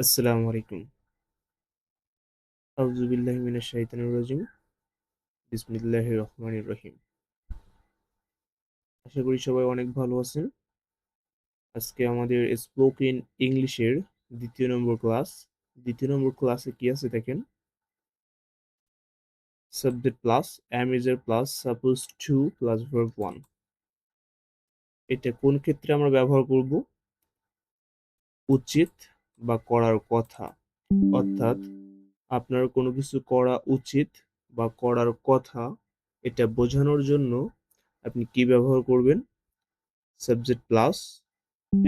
আসসালামু আলাইকুম। আউযু বিল্লাহি মিনাশ শাইতানির রাজিম। বিসমিল্লাহির রহমানির রহিম। আশা করি সবাই অনেক ভালো আছেন। আজকে আমাদের স্পোকেন ইংলিশের ২য় নম্বর ক্লাস। ২য় নম্বর ক্লাসে কি আছে দেখেন। সাবজেক্ট প্লাস am is এর plus supposed to plus verb 1। এটা কোন ক্ষেত্রে আমরা ব্যবহার করব? উচিত বা করার কথা। অর্থাৎ আপনার কোনো কিছু করা উচিত বা করার কথা এটা বোঝানোর জন্য আপনি কি ব্যবহার করবেন? সাবজেক্ট প্লাস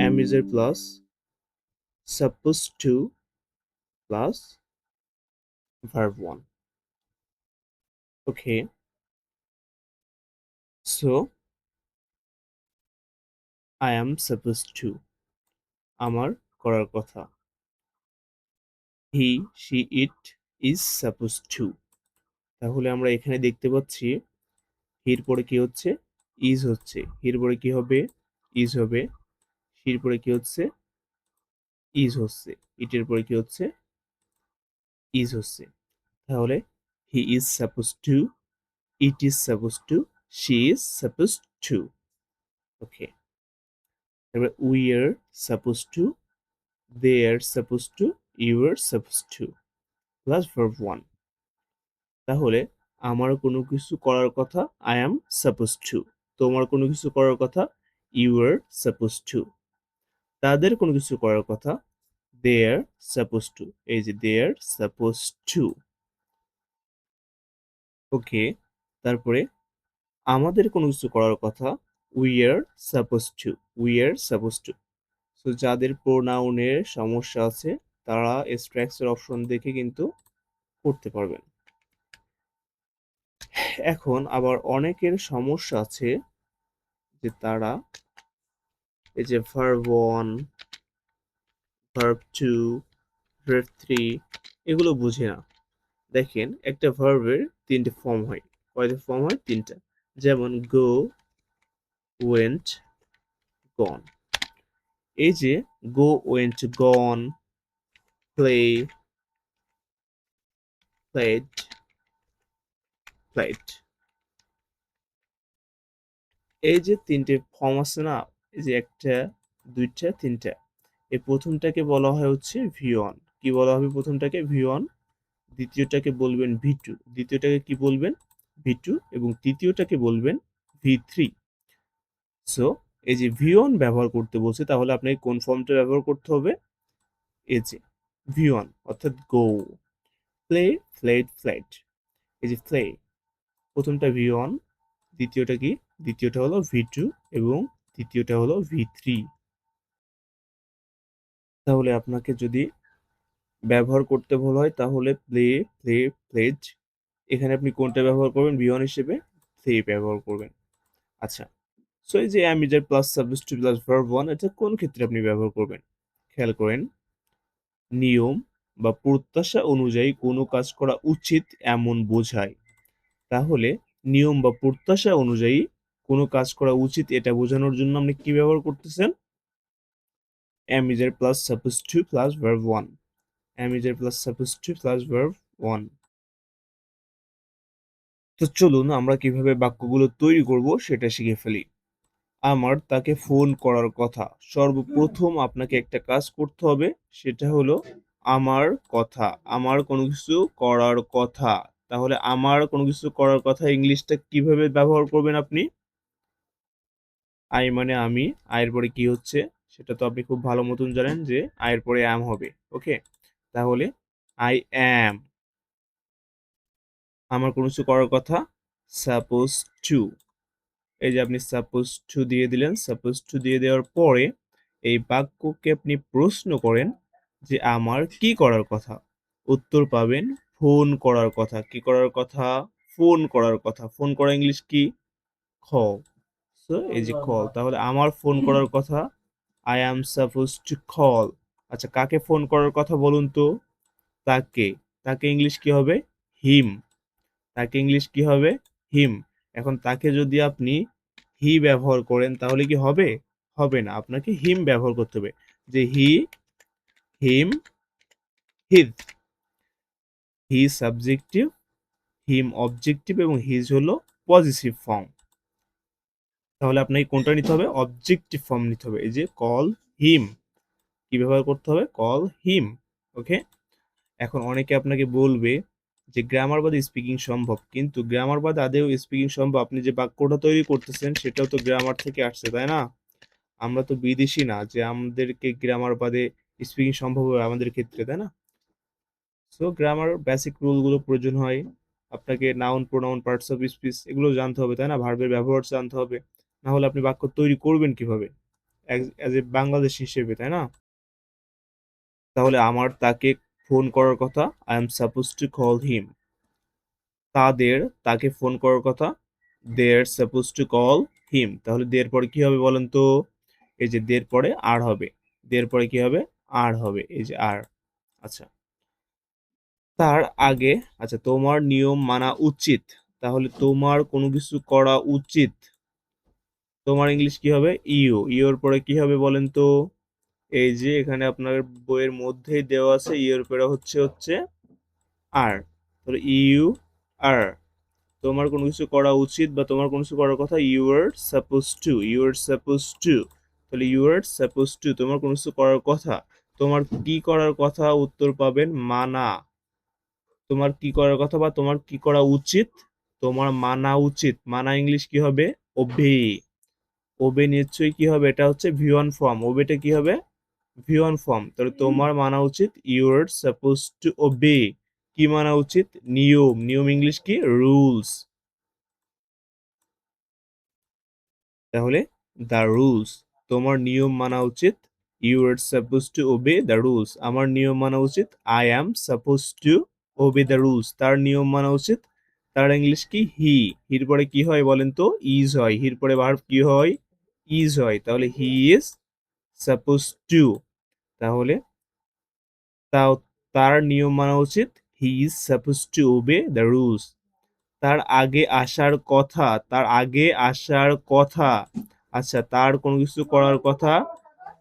am is এর plus supposed to plus verb 1। Okay, so I am supposed to আমার করার কথা। he, she, it is supposed to। তাহলে আমরা এখানে দেখতে পাচ্ছি এর পরে কি হচ্ছে? is হচ্ছে। এর পরে কি হবে? is হবে। she এর পরে কি হচ্ছে? is হচ্ছে। it এর পরে কি হচ্ছে? is হচ্ছে। তাহলে he is supposed to, it is supposed to, she is supposed to। ওকে, এবার we are supposed to, they are supposed to, you are supposed to plus verb 1। তাহলে আমার কোনো কিছু করার কথা I am supposed to, তোমার কোনো কিছু করার কথা you are supposed to, তাদের কোনো কিছু করার কথা they are supposed to, এই যে they are supposed to। ওকে, তারপরে আমাদের কোনো কিছু করার কথা we are supposed to, we are supposed to। So যাদের প্রোনাউনের সমস্যা আছে তারা স্ট্রাকচার অপশন দেখে কিন্তু করতে পারবেন। এখন আবার অনেকের সমস্যা আছে যে তারা এই যে ভার্ব 1, ভার্ব 2, ভার্ব 3 এগুলো বুঝে না। দেখেন একটা ভার্বের ৩টে ফর্ম হয়। কয়টা ফর্ম হয়? ৩টা। যেমন গো, ওয়েন্ট, গন। এই যে গো, ওয়েন্ট, গন, প্লে, প্লেড, প্লেড, এই যে ৩টে ফর্ম আছে না? এই যে ১টা, ২টা, ৩টা। এই প্রথমটাকে বলা হয় হচ্ছে V1। কি বলা হবে প্রথমটাকে? V1। দ্বিতীয়টাকে বলবেন V2। দ্বিতীয়টাকে কি বলবেন? V2 এবং তৃতীয়টাকে বলবেন V3। সো এই যে V1 ব্যবহার করতে বলছে তাহলে আপনাকে কোন ফর্মটা ব্যবহার করতে হবে? এই যে V1 অর্থাৎ গো, প্লে, প্লেড, প্লেড। এই যে প্লে প্রথমটা V1, দ্বিতীয়টা কি? দ্বিতীয়টা হলো V2 এবং তৃতীয়টা হলো V3। তাহলে আপনাকে যদি ব্যবহার করতে বলা হয় তাহলে প্লে, প্লে, প্লেজ। এখানে আপনি কোনটা ব্যবহার করবেন? V1 হিসেবে প্লে ব্যবহার করবেন। আচ্ছা। সো এই যে am is এর plus subject to plus verb 1 এটা কোন ক্ষেত্রে আপনি ব্যবহার করবেন? খেয়াল করেন। নিয়ম বা প্রত্যাশা অনুযায়ী কোনো কাজ করা উচিত এমন বোঝায়। তাহলে নিয়ম বা প্রত্যাশা অনুযায়ী কোনো কাজ করা উচিত এটা বোঝানোর জন্য আপনি কি ব্যবহার করতেছেন? am is এর plus subject to plus verb 1। am is এর plus subject to plus verb 1। তো চলুন আমরা কিভাবে বাক্যগুলো তৈরি করব সেটা শিখে ফেলি। আমার তাকে ফোন করার কথা। সর্বপ্রথম আপনাকে একটা কাজ করতে হবে সেটা হলো আমার কথা। আমার কোনো কিছু করার কথা। তাহলে আমার কোনো কিছু করার কথা ইংলিশটা কিভাবে ব্যবহার করবেন আপনি? I মানে আমি, I এর পরে কি হচ্ছে? সেটা তো আপনি খুব ভালো মতন জানেন যে I এর পরে am হবে। ওকে? তাহলে I am আমার কোনো কিছু করার কথা supposed to। এই যে আপনি supposed to দিয়ে দিলেন। supposed to দিয়ে দেওয়ার পরে এই বাক্যকে আপনি প্রশ্ন করেন যে আমার কি করার কথা? উত্তর পাবেন ফোন করার কথা। কি করার কথা? ফোন করার কথা। ফোন করা ইংলিশ কি? call। সো এই যে call তাহলে আমার ফোন করার কথা I am supposed to call। আচ্ছা কাকে ফোন করার কথা বলুন তো? তাকে। তাকে ইংলিশ কি হবে? him। তাকে ইংলিশ কি হবে? him। এখন তাকে যদি আপনি he ব্যবহার করেন তাহলে কি হবে? হবে না। আপনাকে him ব্যবহার করতে হবে। যে he, him his, he subjective, him objective এবং হিজ হলো পজিটিভ ফর্ম। তাহলে আপনাকে কোনটা নিতে হবে? অবজেক্টিভ ফর্ম নিতে হবে। এই যে কল হিম, কি ব্যবহার করতে হবে? Call him. ওকে, এখন অনেকে আপনাকে বলবে যে গ্রামার বাদে স্পিকিং সম্ভব, কিন্তু গ্রামার বাদে আদেও স্পিকিং সম্ভব? আপনি যে বাক্যটা তৈরি করতেছেন সেটাও তো গ্রামার থেকে আসছে, তাই না? আমরা তো বিদেশি না যে আমাদেরকে গ্রামার বাদে স্পিকিং সম্ভব হবে আমাদের ক্ষেত্রে, তাই না? সো গ্রামার বেসিক রুলগুলো প্রয়োজন হয়। আপনাকে noun, pronoun, parts of speech এগুলো জানতে হবে, তাই না? ভার্বের ব্যবহার জানতে হবে। না হলে আপনি বাক্য তৈরি করবেন কিভাবে অ্যাজ এ বাংলাদেশী হিসেবে, তাই না? তাহলে আমার তাকে ফোন করার কথা, I am supposed to call him. তাদের তাকে ফোন করার কথা, দে are suppose to call him. তাহলে দের পরে কি হবে বলেন তো? এই যে দের পরে আর হবে, দের পরে কি হবে? আর হবে, এই যে আর। আচ্ছা, তার আগে, আচ্ছা তোমার নিয়ম মানা উচিত। তাহলে তোমার কোনো কিছু করা উচিত, তোমার ইংলিশ কি হবে? ইউ। ইউর পরে কি হবে বলেন তো? এই যে এখানে আপনার বইয়ের মধ্যেই দেওয়া আছে, ইউর পরে হচ্ছে আর। তাহলে ইউ আর, তোমার কোনো কিছু করা উচিত বা তোমার কোনো কিছু করার কথা, you are suppose to, you are suppose to. তাহলে ইউ আর সাপোজ টু, তোমার কোনো কিছু করার কথা। তোমার কি করার কথা উত্তর পাবেন মানা। তোমার কি করার কথা বা তোমার কি করা উচিত? তোমার মানা উচিত। মানা ইংলিশ কি হবে? ওবে। ওবে নিশ্চয়ই কি হবে? এটা হচ্ছে ভি ওয়ান ফর্ম। ওবেটা কি হবে? V one form. তাহলে তোমার মানা উচিত, you are suppose to obey. কি মানা উচিত? নিয়ম। নিয়ম ইংলিশ কি? রুলস। তাহলে দ্য রুলস, তোমার নিয়ম মানা উচিত, you are suppose to obey the rules. আমার নিয়ম মানা উচিত, I am supposed to obey the rules. তার নিয়ম মানা উচিত, তার ইংলিশ কি? হি। হির পরে কি হয় বলেন তো? ইজ হয়। হির পরে ভার্ব কি হয়? ইজ হয়। তাহলে হি ইজ সাপোজ টু। তাহলে তাও তার নিয়ম মানা উচিত, হি is supposed to obey the rules. তার আগে আসার কথা, তার আগে আসার কথা। আচ্ছা, তার কোনো কিছু করার কথা,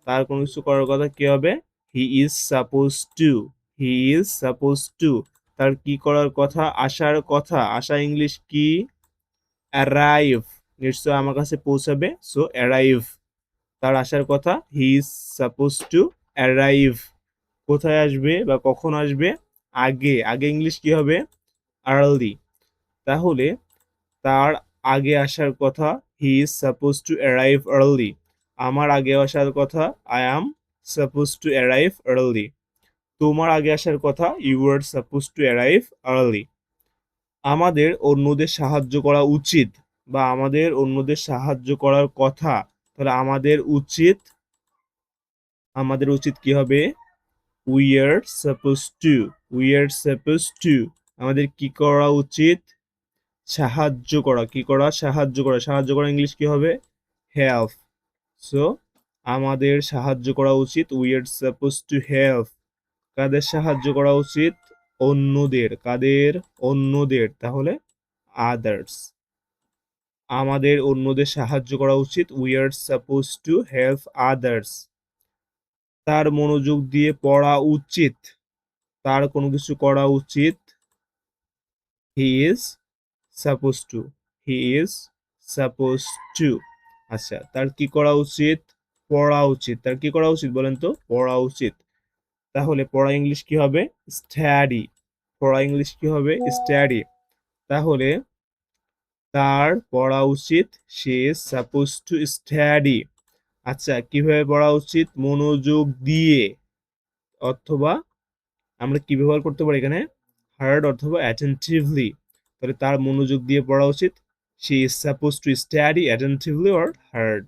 তার কোনো কিছু করার কথা কি হবে? হি is supposed to, he is supposed two. তার কি করার কথা? আসার কথা। আসা ইংলিশ কি? অ্যারাইভ। নিশ্চয় আমার কাছে পৌঁছাবে, সো অ্যারাইভ। তার আসার কথা, he is supposed to arrive. কোথায় আসবে বা কখন আসবে? আগে। আগে ইংলিশ কি হবে? আর্লি। তাহলে তার আগে আসার কথা, he is supposed to arrive early. আমার আগে আসার কথা, I am supposed to arrive early. তোমার আগে আসার কথা, you are suppose to arrive early. আমাদের অন্যদের সাহায্য করা উচিত বা আমাদের অন্যদের সাহায্য করার কথা। তাহলে আমাদের উচিত কি হবে? We are suppose to, we are suppose two. আমাদের কি করা উচিত? সাহায্য করা। কি করা? সাহায্য করা। সাহায্য করা ইংলিশ কি হবে? হেল্প। সো আমাদের সাহায্য করা উচিত, we are suppose to help. কাদের সাহায্য করা উচিত? অন্যদের। কাদের? অন্যদের। তাহলে আদার্স। আমাদের অন্যদের সাহায্য করা উচিত, we are suppose to help others. তার মনোযোগ দিয়ে পড়া উচিত, তার কোনো কিছু করা উচিত, হি is supposed to, he is supposed two. আচ্ছা, তার কি করা উচিত? পড়া উচিত। তার কি করা উচিত বলেন তো? পড়া উচিত। তাহলে পড়া ইংলিশ কি হবে? স্টাডি। পড়া ইংলিশ কি হবে? স্টাডি। তাহলে তার পড়া উচিত, সে ইজ সাপোজ টু স্টাডি। আচ্ছা, কিভাবে পড়া উচিত? মনোযোগ দিয়ে। অথবা আমরা কি ব্যবহার করতে পারি এখানে? হার্ড অথবা অ্যাটেনটিভলি। তাহলে তার মনোযোগ দিয়ে পড়া উচিত, she is supposed to study attentively or hard.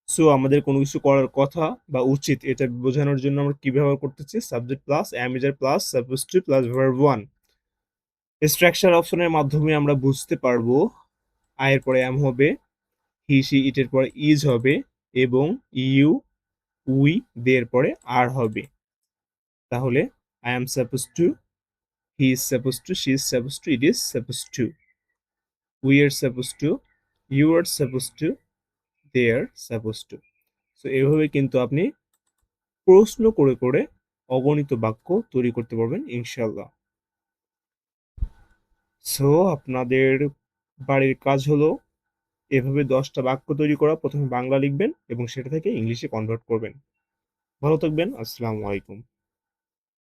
So আমাদের কোনো কিছু করার কথা বা উচিত এটা বোঝানোর জন্য আমরা কি ব্যবহার করতেছি? Subject plus am is are plus suppose two plus verb one. Structure অপশনের মাধ্যমে আমরা বুঝতে পারবো আয়ের পরে এম হবে, হি সি ইটের পরে ইজ হবে এবং ইউ উই দের পরে আর হবে। তাহলে I am supposed to, he is supposed to, she is supposed to, it is supposed to, we are suppose to, you are suppose to, they are suppose to. So এভাবে কিন্তু আপনি প্রশ্ন করে করে অগণিত বাক্য তৈরি করতে পারবেন ইনশাআল্লাহ। সো আপনাদের বাড়ির কাজ হলো এভাবে 10টা বাক্য তৈরি করা। প্রথমে বাংলা লিখবেন এবং সেটা থেকে ইংলিশে কনভার্ট করবেন। ভালো থাকবেন। আসসালামু আলাইকুম।